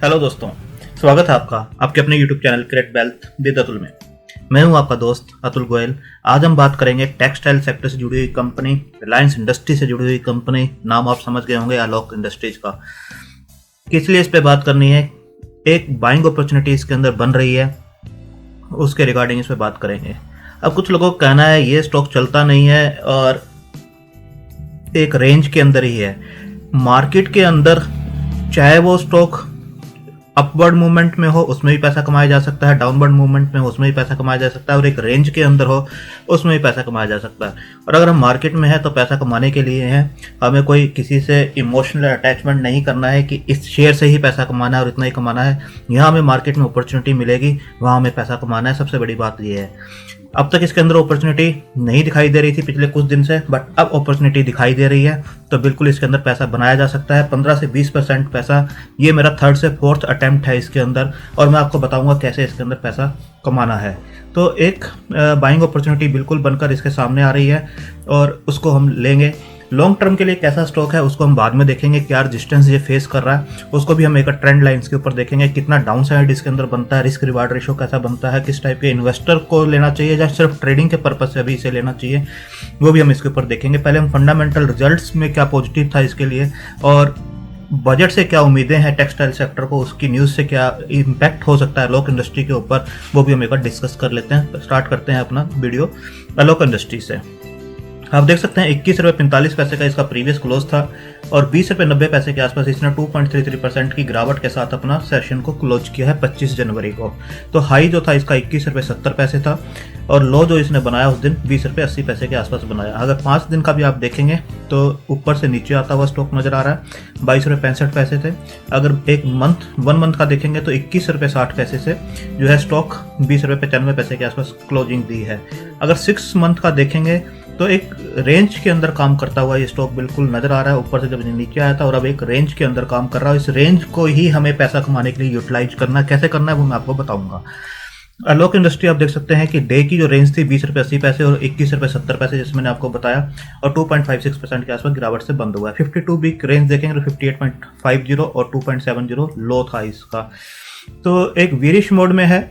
Hello दोस्तों, स्वागत है आपका आपके अपने YouTube channel create wealth with Atul में। मैं हूं आपका दोस्त अतुल गोयल। आज हम बात करेंगे टेक्सटाइल सेक्टर से जुड़ी हुई कंपनी, रिलायंस इंडस्ट्री से जुड़ी हुई कंपनी, नाम आप समझ गए होंगे आलोक इंडस्ट्रीज का। किस लिए इस पे बात करनी है, एक बाइंग अपॉर्चुनिटी इसके अंदर बन रही है, उसके रिगार्डिंग इस पे बात करेंगे। अब कुछ लोगों का कहना है ये स्टॉक चलता नहीं है और एक रेंज के अंदर ही है। मार्केट के अंदर चाहे वो स्टॉक अपवर्ड मूवमेंट में हो उसमें भी पैसा कमाया जा सकता है, डाउनवर्ड मूवमेंट में हो उसमें भी पैसा कमाया जा सकता है, और एक रेंज के अंदर हो उसमें भी पैसा कमाया जा सकता है। और अगर हम मार्केट में है तो पैसा कमाने के लिए है, हमें कोई किसी से इमोशनल अटैचमेंट नहीं करना है कि इस शेयर से ही पैसा कमाना है और इतना ही कमाना है। यहाँ हमें मार्केट में अपॉर्चुनिटी मिलेगी, वहाँ हमें पैसा कमाना है। सबसे बड़ी बात यह है, अब तक इसके अंदर अपॉर्चुनिटी नहीं दिखाई दे रही थी पिछले कुछ दिन से, बट अब अपॉर्चुनिटी दिखाई दे रही है, तो बिल्कुल इसके अंदर पैसा बनाया जा सकता है। 15 से 20% पैसा, ये मेरा थर्ड से फोर्थ अटेम्प्ट है इसके अंदर, और मैं आपको बताऊंगा कैसे इसके अंदर पैसा कमाना है। तो एक बाइंग अपॉर्चुनिटी बिल्कुल बनकर इसके सामने आ रही है और उसको हम लेंगे। लॉन्ग टर्म के लिए कैसा स्टॉक है उसको हम बाद में देखेंगे, क्या रेजिस्टेंस ये फेस कर रहा है उसको भी हम एक ट्रेंड लाइंस के ऊपर देखेंगे, कितना डाउन साइड इसके अंदर बनता है, रिस्क रिवार्ड रेशो कैसा बनता है, किस टाइप के इन्वेस्टर को लेना चाहिए या सिर्फ ट्रेडिंग के पर्पज से भी इसे लेना चाहिए, वो भी हम इसके ऊपर देखेंगे। पहले हम फंडामेंटल रिजल्ट्स में क्या पॉजिटिव था इसके लिए, और बजट से क्या उम्मीदें हैं टेक्सटाइल सेक्टर को, उसकी न्यूज़ से क्या इम्पैक्ट हो सकता है अलोक इंडस्ट्री के ऊपर, वो भी हम एक बार डिस्कस कर लेते हैं। स्टार्ट करते हैं अपना वीडियो अलोक इंडस्ट्री से। आप देख सकते हैं 21 रुपये 45 पैसे का इसका प्रीवियस क्लोज था और 20 रुपये 90 पैसे के आसपास इसने 2.33% की गिरावट के साथ अपना सेशन को क्लोज किया है 25 जनवरी को। तो हाई जो था इसका 21 रुपये 70 पैसे था और लो जो इसने बनाया उस दिन 20 रुपये 80 पैसे के आसपास बनाया। अगर 5 दिन का भी आप देखेंगे तो ऊपर से नीचे आता हुआ स्टॉक नजर आ रहा है। 22 रुपये 65 पैसे थे। अगर एक वन मंथ का देखेंगे तो 21 रुपये 60 पैसे से जो है स्टॉक 20 रुपये 95 पैसे के आसपास क्लोजिंग दी है। अगर 6 मंथ का देखेंगे तो एक रेंज के अंदर काम करता हुआ ये स्टॉक बिल्कुल नजर आ रहा है। ऊपर से जब नीचे आया था और अब एक रेंज के अंदर काम कर रहा है। इस रेंज को ही हमें पैसा कमाने के लिए यूटिलाइज करना है। कैसे करना है वो मैं आपको बताऊंगा। अलोक इंडस्ट्री आप देख सकते हैं कि डे की जो रेंज थी 20 रुपये 80 पैसे और 21 रुपये 70 पैसे, जैसे मैंने आपको बताया, और 2.56% के आसपास गिरावट से बंद हुआ है। 52 वीक रेंज देखेंगे तो 58.50 और 2.70 लो था इसका। तो एक वीरिश मोड में है,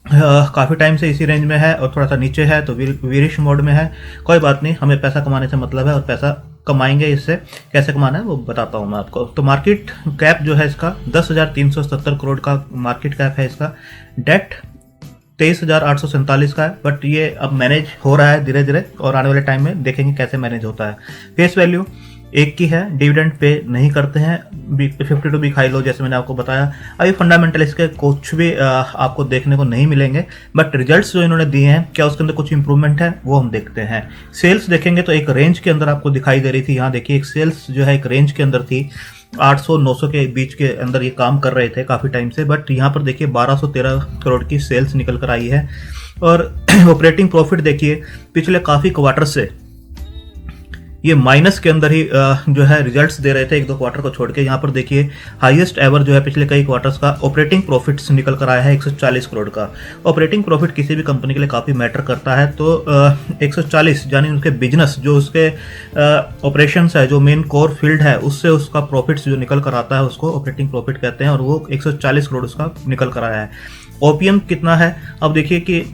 काफ़ी टाइम से इसी रेंज में है और थोड़ा सा नीचे है तो वीरिश मोड में है। कोई बात नहीं, हमें पैसा कमाने से मतलब है और पैसा कमाएंगे। इससे कैसे कमाना है वो बताता हूँ मैं आपको। तो मार्केट कैप जो है इसका 10,370 करोड़ का मार्केट कैप है इसका। डेट 23,847 का है, बट ये अब मैनेज हो रहा है धीरे धीरे और आने वाले टाइम में देखेंगे कैसे मैनेज होता है। फेस वैल्यू एक की है, डिविडेंड पे नहीं करते हैं, 52 वीक हाई लो जैसे मैंने आपको बताया। अभी फंडामेंटल इसके कुछ भी आपको देखने को नहीं मिलेंगे, बट रिजल्ट्स जो इन्होंने दिए हैं क्या उसके अंदर कुछ इंप्रूवमेंट है वो हम देखते हैं। सेल्स देखेंगे तो एक रेंज के अंदर आपको दिखाई दे रही थी। यहाँ देखिए एक सेल्स जो है एक रेंज के अंदर थी, 800-900 के बीच के अंदर ये काम कर रहे थे काफ़ी टाइम से, बट यहाँ पर देखिए 1213 करोड़ की सेल्स निकल कर आई है। और ऑपरेटिंग प्रॉफिट देखिए पिछले काफ़ी क्वार्टर से ये माइनस के अंदर ही जो है रिजल्ट्स दे रहे थे, 1-2 क्वार्टर को छोड़ के। यहाँ पर देखिए हाईएस्ट एवर जो है पिछले कई क्वार्टर्स का ऑपरेटिंग प्रॉफिट्स निकल कर आया है 140 करोड़ का। ऑपरेटिंग प्रॉफिट किसी भी कंपनी के लिए काफ़ी मैटर करता है। तो 140 यानी उसके बिजनेस जो उसके ऑपरेशंस है, जो मेन कोर फील्ड है, उससे उसका प्रॉफिट्स जो निकल कर आता है उसको ऑपरेटिंग प्रॉफिट कहते हैं, और वो 140 करोड़ उसका निकल कर आया है। ओपीएम कितना है, अब देखिए कि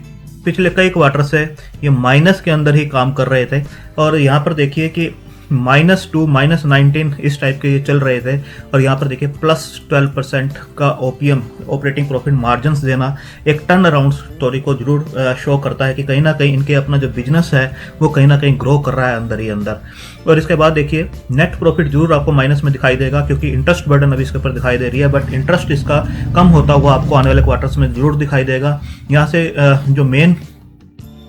पिछले कई क्वार्टर से ये माइनस के अंदर ही काम कर रहे थे और यहाँ पर देखिए कि -2, -19 इस टाइप के ये चल रहे थे, और यहाँ पर देखिए +12% का ओपीएम ऑपरेटिंग प्रॉफिट मार्जिन्स देना एक टर्न अराउंड स्टोरी को जरूर शो करता है कि कहीं ना कहीं इनके अपना जो बिजनेस है वो कहीं ना कहीं ग्रो कर रहा है अंदर ही अंदर। और इसके बाद देखिए नेट प्रॉफिट जरूर आपको माइनस में दिखाई देगा क्योंकि इंटरेस्ट बर्डन अभी इसके ऊपर दिखाई दे रही है, बट इंटरेस्ट इसका कम होता हुआ आपको आने वाले क्वार्टर्स में जरूर दिखाई देगा। यहाँ से जो मेन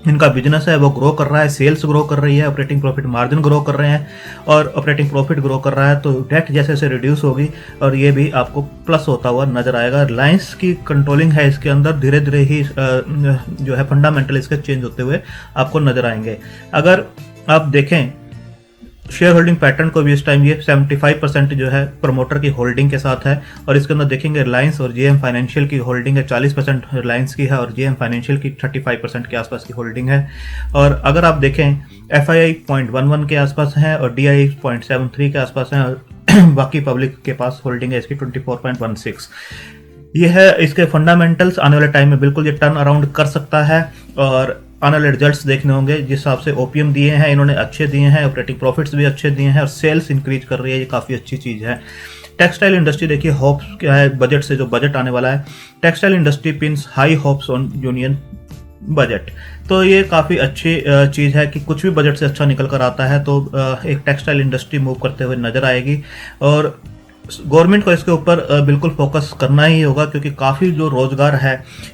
इनका बिजनेस है वो ग्रो कर रहा है, सेल्स ग्रो कर रही है, ऑपरेटिंग प्रॉफिट मार्जिन ग्रो कर रहे हैं और ऑपरेटिंग प्रॉफिट ग्रो कर रहा है, तो डेट जैसे जैसे रिड्यूस होगी और ये भी आपको प्लस होता हुआ नजर आएगा। रिलायंस की कंट्रोलिंग है इसके अंदर, धीरे धीरे ही जो है फंडामेंटल इसके चेंज होते हुए आपको नजर आएंगे। अगर आप देखें शेयर होल्डिंग पैटर्न को भी इस टाइम ये 75% जो है प्रमोटर की होल्डिंग के साथ है, और इसके अंदर देखेंगे रिलायंस और जेएम फाइनेंशियल की होल्डिंग है 40% रिलायंस की है और जेएम फाइनेंशियल की 35% के आसपास की होल्डिंग है। और अगर आप देखें एफआईआई 0.11 के आसपास है और डीआई 0.73 के आसपास है और बाकी पब्लिक के पास होल्डिंग है इसकी 24.16। ये है इसके फंडामेंटल्स। आने वाले टाइम में बिल्कुल ये टर्न अराउंड कर सकता है और आने वाले रिजल्ट्स देखने होंगे। जिस हिसाब से ओपीएम दिए हैं इन्होंने अच्छे दिए हैं, ऑपरेटिंग प्रॉफिट्स भी अच्छे दिए हैं और सेल्स इंक्रीज कर रही है, ये काफ़ी अच्छी चीज़ है। टेक्सटाइल इंडस्ट्री देखिए होप्स क्या है बजट से, जो बजट आने वाला है, textile industry pins high hopes on union budget. तो ये काफ़ी अच्छी चीज़ है कि कुछ भी बजट से अच्छा निकल कर आता है तो एक टेक्सटाइल इंडस्ट्री मूव करते हुए नजर आएगी और गवर्नमेंट को इसके ऊपर बिल्कुल फोकस करना ही होगा, क्योंकि काफ़ी जो रोज़गार है,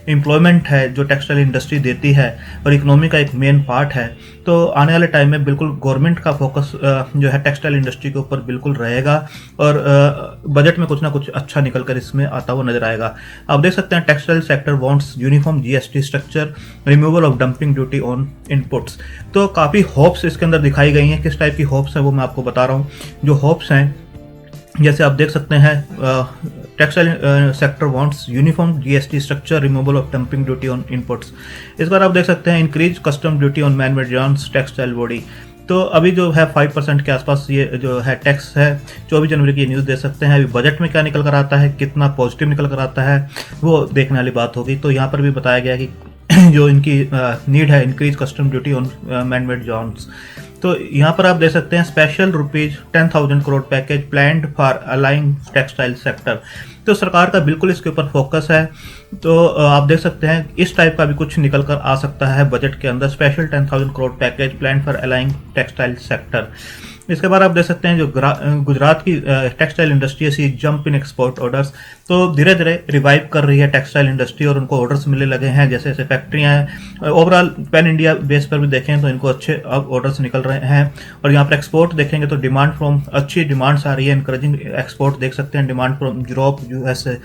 एम्प्लॉयमेंट है जो टेक्सटाइल इंडस्ट्री देती है और इकोनॉमी का एक मेन पार्ट है। तो आने वाले टाइम में बिल्कुल गवर्नमेंट का फोकस जो है टेक्सटाइल इंडस्ट्री के ऊपर बिल्कुल रहेगा और बजट में कुछ ना कुछ अच्छा निकल कर इसमें आता हुआ नजर आएगा। आप देख सकते हैं textile sector wants uniform GST structure, removal of dumping duty on inputs. तो काफ़ी होप्स इसके अंदर दिखाई गई हैं। किस टाइप की होप्स हैं वो मैं आपको बता रहा हूँ। जो होप्स हैं जैसे आप देख सकते हैं, textile sector wants uniform GST structure, removal of dumping duty on inputs. इस बार आप देख सकते हैं increase custom duty on man made yarns textile body. तो अभी जो है 5% के आसपास ये जो है टैक्स है। 24 जनवरी की न्यूज़ दे सकते हैं। अभी बजट में क्या निकल कर आता है, कितना पॉजिटिव निकल कर आता है, वो देखने वाली बात होगी। तो यहाँ पर भी बताया गया कि जो इनकी नीड है increase custom duty on man made yarns। तो यहाँ पर आप देख सकते हैं special ₹10,000 crore package planned for ailing textile sector. तो सरकार का बिल्कुल इसके ऊपर फोकस है। तो आप देख सकते हैं इस टाइप का भी कुछ निकल कर आ सकता है बजट के अंदर, special 10,000 crore package planned for ailing textile sector. इसके बाद आप देख सकते हैं जो गुजरात की textile industry see jump in export orders. तो धीरे धीरे रिवाइव कर रही है टेक्सटाइल इंडस्ट्री और उनको ऑर्डर्स मिलने लगे हैं। जैसे जैसे फैक्ट्रियाँ हैं, ओवरऑल पैन इंडिया बेस पर भी देखें तो इनको अच्छे अब ऑर्डर्स निकल रहे हैं। और यहाँ पर एक्सपोर्ट देखेंगे तो डिमांड फ्रॉम अच्छी डिमांड्स आ रही है, इंकरेजिंग एक्सपोर्ट देख सकते हैं, demand from Europe, USA,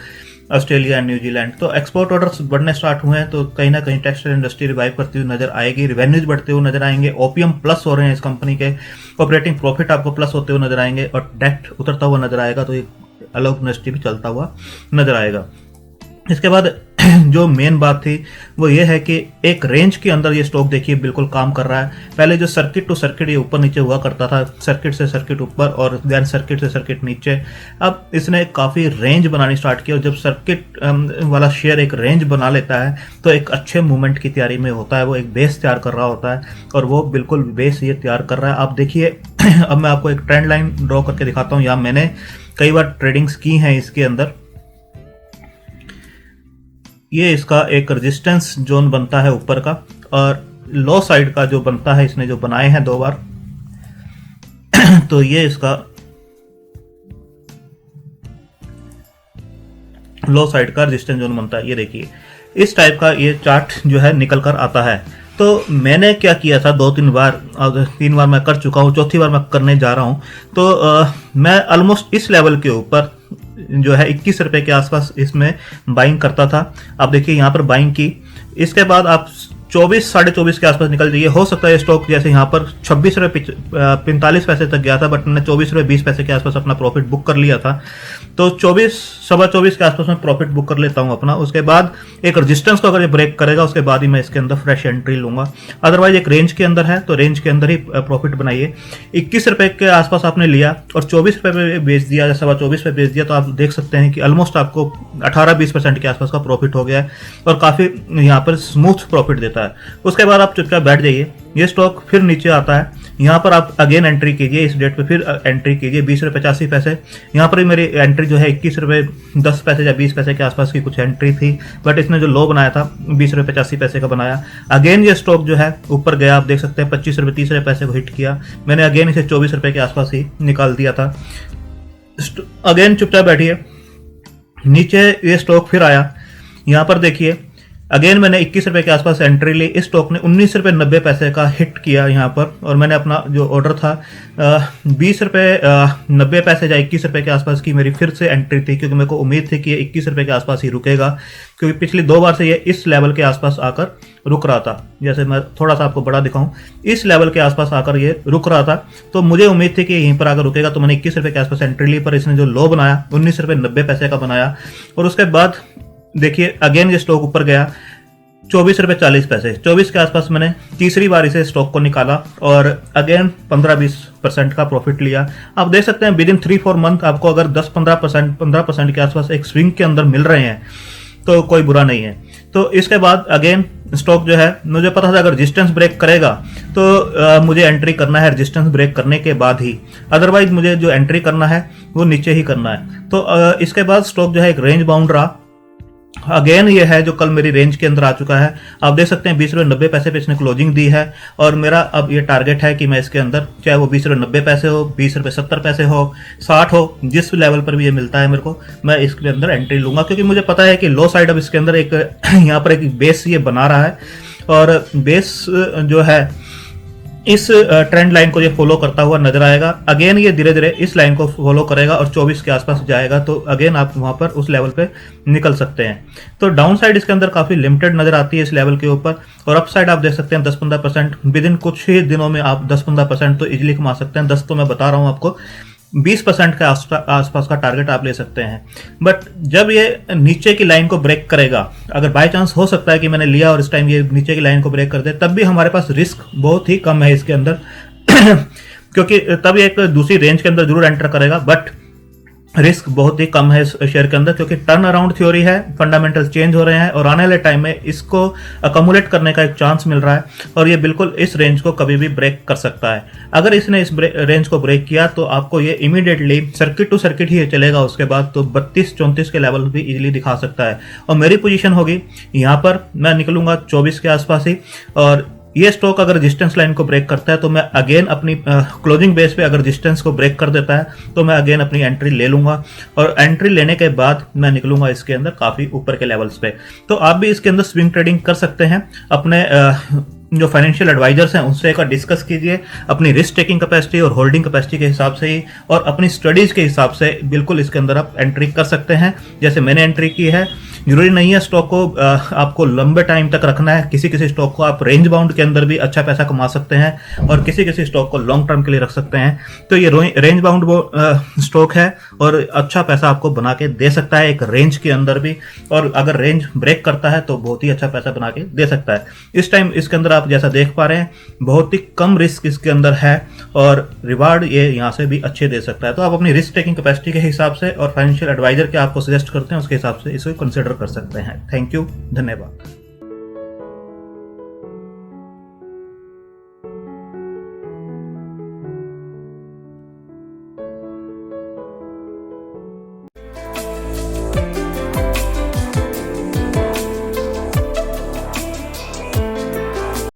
Australia and New Zealand. तो एक्सपोर्ट ऑर्डर्स बढ़ने स्टार्ट हुए हैं तो कहीं ना कहीं टेक्सटाइल इंडस्ट्री रिवाइव करती हुई नजर आएगी, रेवेन्यूज बढ़ते हुए नजर आएंगे, ओपीएम प्लस हो रहे हैं इस कंपनी के, ऑपरेटिंग प्रॉफिट आपको प्लस होते हुए नजर आएंगे और डेट उतरता हुआ नजर आएगा। तो एक अलग इंडस्ट्री भी चलता हुआ नजर आएगा। इसके बाद जो मेन बात थी वो ये है कि एक रेंज के अंदर ये स्टॉक देखिए बिल्कुल काम कर रहा है। पहले जो सर्किट टू सर्किट ये ऊपर नीचे हुआ करता था, सर्किट से सर्किट ऊपर और देन सर्किट से सर्किट नीचे, अब इसने काफ़ी रेंज बनानी स्टार्ट की और जब सर्किट वाला शेयर एक रेंज बना लेता है तो एक अच्छे मूवमेंट की तैयारी में होता है, वो एक बेस तैयार कर रहा होता है और वो बिल्कुल बेस ये तैयार कर रहा है। आप देखिए अब मैं आपको एक ट्रेंड लाइन ड्रॉ करके दिखाता हूँ। यहाँ मैंने कई बार ट्रेडिंग्स की हैं इसके अंदर। ये इसका एक रेजिस्टेंस जोन बनता है ऊपर का और लो साइड का जो बनता है, इसने जो बनाए हैं 2 बार तो ये इसका लो साइड का रेजिस्टेंस जोन बनता है। ये देखिए इस टाइप का ये चार्ट जो है निकल कर आता है। तो मैंने क्या किया था 2-3 बार, और 3 बार मैं कर चुका हूँ, चौथी बार मैं करने जा रहा हूँ। तो मैं ऑलमोस्ट इस लेवल के ऊपर जो है 21 रुपए के आसपास इसमें बाइंग करता था। आप देखिए यहाँ पर बाइंग की, इसके बाद आप 24-24.5 के आसपास निकल जाइए। हो सकता है स्टॉक जैसे यहाँ पर 26 रुपये 45 पैसे तक गया था, बट मैंने 24 रुपये 20 पैसे के आसपास अपना प्रॉफिट बुक कर लिया था। तो 24-24.25 के आसपास मैं प्रॉफिट बुक कर लेता हूँ अपना। उसके बाद एक रेजिस्टेंस को अगर ये ब्रेक करेगा उसके बाद ही मैं इसके अंदर फ्रेश एंट्री लूंगा। अदरवाइज एक रेंज के अंदर है तो रेंज के अंदर ही प्रॉफिट बनाइए। 21 रुपये के आसपास आपने लिया और 24 रुपये पे बेच दिया या 24 पे बेच दिया तो आप देख सकते हैं कि ऑलमोस्ट आपको 18-20% के आसपास का प्रॉफिट हो गया है और काफ़ी यहाँ पर स्मूथ प्रॉफिट देता है। उसके बाद आप चुपचाप बैठ जाइए। ये स्टॉक फिर नीचे आता है, यहाँ पर आप अगेन एंट्री कीजिए, इस डेट पे फिर एंट्री कीजिए 20 रुपये 85 पैसे। यहाँ पर भी मेरी एंट्री जो है 21 रुपये 10 पैसे या 20 पैसे के आसपास की कुछ एंट्री थी, बट इसने जो लो बनाया था 20 रुपये 85 पैसे का बनाया। अगेन ये स्टॉक जो है ऊपर गया, आप देख सकते हैं 25 रुपये 30 रुपये पैसे को हिट किया। मैंने अगेन इसे 24 रुपये के आसपास ही निकाल दिया था। अगेन चुपचाप बैठिए, नीचे ये स्टॉक फिर आया, यहाँ पर देखिए अगेन मैंने 21 रुपये के आसपास एंट्री ली। इस स्टॉक ने 19 रुपये 90 पैसे का हिट किया यहाँ पर और मैंने अपना जो ऑर्डर था 20 रुपये 90 पैसे या 21 रुपये के आसपास की मेरी फिर से एंट्री थी, क्योंकि मेरे को उम्मीद थी कि ये 21 रुपये के आसपास ही रुकेगा, क्योंकि पिछली 2 बार से ये इस लेवल के आसपास आकर रुक रहा था। जैसे मैं थोड़ा सा आपको बड़ा दिखाऊं, इस लेवल के आसपास आकर ये रुक रहा था, तो मुझे उम्मीद थी कि यहीं पर आकर रुकेगा। तो मैंने 21 रुपये के आसपास एंट्री ली, पर इसने जो लो बनाया 19 रुपये 90 पैसे का बनाया और उसके बाद देखिए अगेन ये स्टॉक ऊपर गया ₹24.40। 24 के आसपास मैंने तीसरी बार इसे स्टॉक को निकाला और अगेन 15-20% का प्रॉफिट लिया। आप देख सकते हैं विद इन 3-4 मंथ आपको अगर 10-15% के आसपास एक स्विंग के अंदर मिल रहे हैं तो कोई बुरा नहीं है। तो इसके बाद अगेन स्टॉक जो है मुझे पता था अगर रेजिस्टेंस ब्रेक करेगा तो मुझे एंट्री करना है रेजिस्टेंस ब्रेक करने के बाद ही, अदरवाइज मुझे जो एंट्री करना है वो नीचे ही करना है। तो इसके बाद स्टॉक जो है एक रेंज बाउंड रहा। अगेन ये है जो कल मेरी रेंज के अंदर आ चुका है। आप देख सकते हैं ₹20.90 पे इसने क्लोजिंग दी है और मेरा अब ये टारगेट है कि मैं इसके अंदर चाहे वो ₹20.90 हो, ₹20.70 हो, 60 हो, जिस लेवल पर भी ये मिलता है मेरे को, मैं इसके अंदर एंट्री लूंगा, क्योंकि मुझे पता है कि लो साइड अब इसके अंदर एक यहाँ पर एक बेस ये बना रहा है और बेस जो है इस ट्रेंड लाइन को ये फॉलो करता हुआ नजर आएगा। अगेन ये धीरे धीरे इस लाइन को फॉलो करेगा और 24 के आसपास जाएगा तो अगेन आप वहां पर उस लेवल पे निकल सकते हैं। तो डाउन साइड इसके अंदर काफी लिमिटेड नजर आती है इस लेवल के ऊपर, और अप साइड आप देख सकते हैं 10-15%। विद इन कुछ ही दिनों में आप 10-15% तो इजिली कमा सकते हैं। 10 तो मैं बता रहा हूं आपको, 20% के आसपास का टारगेट आप ले सकते हैं। बट जब ये नीचे की लाइन को ब्रेक करेगा, अगर बाय चांस हो सकता है कि मैंने लिया और इस टाइम ये नीचे की लाइन को ब्रेक कर दे, तब भी हमारे पास रिस्क बहुत ही कम है इसके अंदर क्योंकि तब ये एक दूसरी रेंज के अंदर जरूर एंटर करेगा, बट रिस्क बहुत ही कम है इस शेयर के अंदर, क्योंकि टर्न अराउंड थ्योरी है, फंडामेंटल चेंज हो रहे हैं और आने वाले टाइम में इसको अकोमुलेट करने का एक चांस मिल रहा है और ये बिल्कुल इस रेंज को कभी भी ब्रेक कर सकता है। अगर इसने इस रेंज को ब्रेक किया तो आपको ये इमीडिएटली सर्किट टू सर्किट ही चलेगा, उसके बाद तो 32-34 के लेवल भी इजीली दिखा सकता है। और मेरी पोजीशन होगी यहाँ पर, मैं निकलूंगा 24 के आसपास ही, और ये स्टॉक अगर रेजिस्टेंस लाइन को ब्रेक करता है तो मैं अगेन अपनी क्लोजिंग बेस पे अगर रेजिस्टेंस को ब्रेक कर देता है तो मैं अगेन अपनी एंट्री ले लूंगा और एंट्री लेने के बाद मैं निकलूंगा इसके अंदर काफी ऊपर के लेवल्स पे। तो आप भी इसके अंदर स्विंग ट्रेडिंग कर सकते हैं। अपने जो फाइनेंशियल एडवाइजर्स हैं उनसे एक बार डिस्कस कीजिए, अपनी रिस्क टेकिंग कैपेसिटी और होल्डिंग कैपेसिटी के हिसाब से ही और अपनी स्टडीज के हिसाब से बिल्कुल इसके अंदर आप एंट्री कर सकते हैं जैसे मैंने एंट्री की है। जरूरी नहीं है स्टॉक को आपको लंबे टाइम तक रखना है, किसी किसी स्टॉक को आप रेंज बाउंड के अंदर भी अच्छा पैसा कमा सकते हैं और किसी किसी स्टॉक को लॉन्ग टर्म के लिए रख सकते हैं। तो ये रेंज बाउंड वो स्टॉक है और अच्छा पैसा आपको बना के दे सकता है एक रेंज के अंदर भी, और अगर रेंज ब्रेक करता है तो बहुत ही अच्छा पैसा बना के दे सकता है। इस टाइम इसके अंदर आप जैसा देख पा रहे हैं बहुत ही कम रिस्क इसके अंदर है और रिवार्ड ये यहाँ से भी अच्छे दे सकता है। तो आप अपनी रिस्क टेकिंग कैपेसिटी के हिसाब से और फाइनेंशियल एडवाइजर के आपको सजेस्ट करते हैं उसके हिसाब से इसको कंसिडर कर सकते हैं। थैंक यू, धन्यवाद।